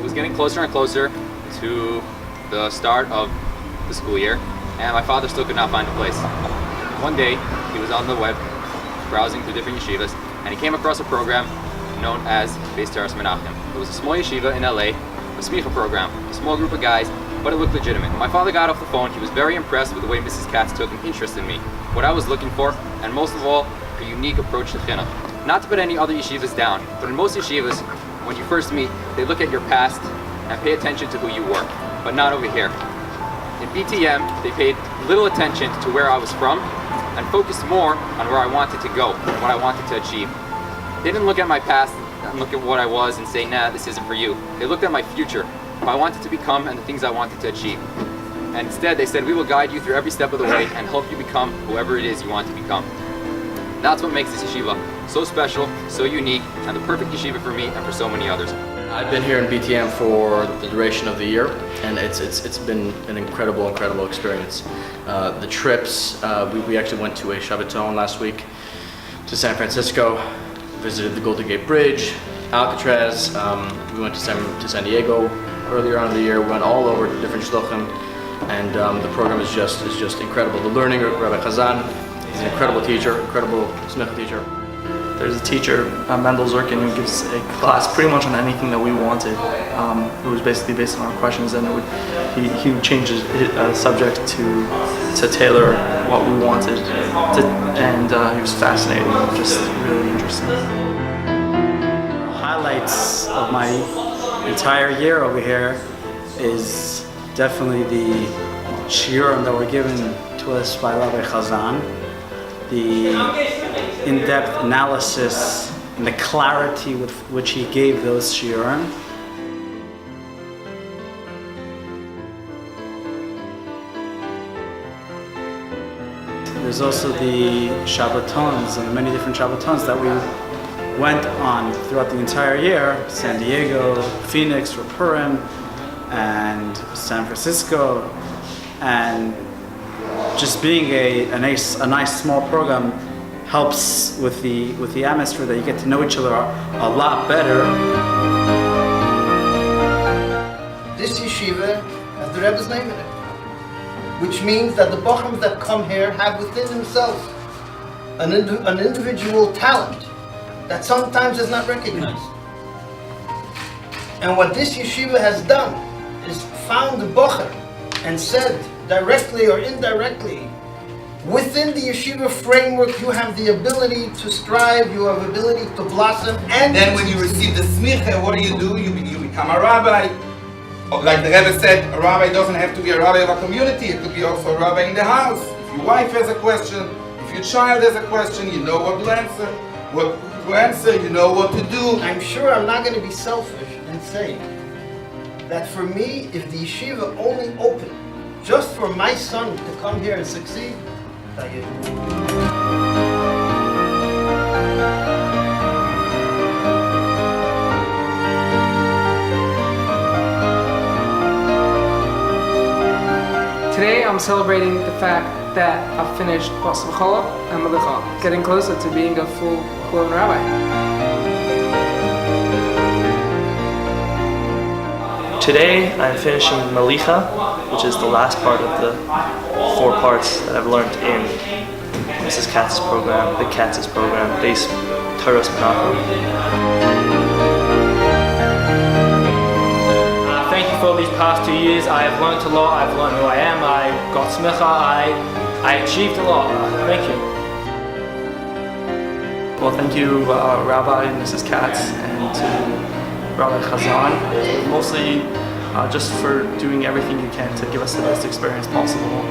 was getting closer and closer to the start of the school year, and my father still could not find a place. One day, he was on the web, browsing through different yeshivas, and he came across a program known as Bais Toras Menachem. It was a small yeshiva in LA, a Semicha program, a small group of guys, but it looked legitimate. When my father got off the phone, he was very impressed with the way Mrs. Katz took an interest in me, what I was looking for, and most of all, a unique approach to chinuch. Not to put any other yeshivas down, but in most yeshivas, when you first meet, they look at your past and pay attention to who you were, but not over here. In Btm, they paid little attention to where I was from and focused more on where I wanted to go and what I wanted to achieve. They didn't look at my past and look at what I was and say, nah, this isn't for you. They looked at my future, who I wanted to become and the things I wanted to achieve. And instead, they said, we will guide you through every step of the way and help you become whoever it is you want to become. That's what makes this yeshiva so special, so unique, and the perfect yeshiva for me and for so many others. I've been here in Btm for the duration of the year, and it's been an incredible experience. The trips, we actually went to a Shabbaton last week to San Francisco, visited the Golden Gate Bridge, Alcatraz. We went to San Diego earlier on in the year. We went all over to different shluchim, and the program is just incredible. The learning of Rabbi Chazan, he's an incredible teacher, incredible Smicha teacher. There's a teacher, Mendel Zurkin, who gives a class pretty much on anything that we wanted. It was basically based on our questions, and he would change his subject to tailor what we wanted, and he was fascinating, just really interesting. Highlights of my entire year over here is definitely the shiurim that were given to us by Rabbi Chazan, the in-depth analysis and the clarity with which he gave those shiurim. There's also the Shabbatons and the many different Shabbatons that we went on throughout the entire year. San Diego, Phoenix for Purim, and San Francisco. And just being a nice small program helps with the atmosphere, that you get to know each other a lot better. This yeshiva has the Rebbe's name in it, which means that the bochums that come here have within themselves an individual talent that sometimes is not recognized. And what this yeshiva has done is found the bocher and said, directly or indirectly, within the yeshiva framework, you have the ability to strive, you have the ability to blossom, and then when you receive the smicha, what do? You become a rabbi. Like the Rebbe said, a rabbi doesn't have to be a rabbi of a community, it could be also a rabbi in the house. If your wife has a question, if your child has a question, you know what to answer. You know what to do. I'm sure I'm not going to be selfish and say that for me, if the yeshiva only opened just for my son to come here and succeed, Today I'm celebrating the fact that I've finished Semicha and Melicha, getting closer to being a full-blown rabbi. Today I'm finishing Melicha, which is the last part of the 4 parts that I've learned in Mrs. Katz's program, the Katz's program, Bais Toras Menachem. Thank you for these past 2 years. I have learned a lot. I've learned who I am. I got Smicha. I achieved a lot. Thank you. Well, thank you, Rabbi and Mrs. Katz, and to Rabbi Chazan, mostly just for doing everything you can to give us the best experience possible.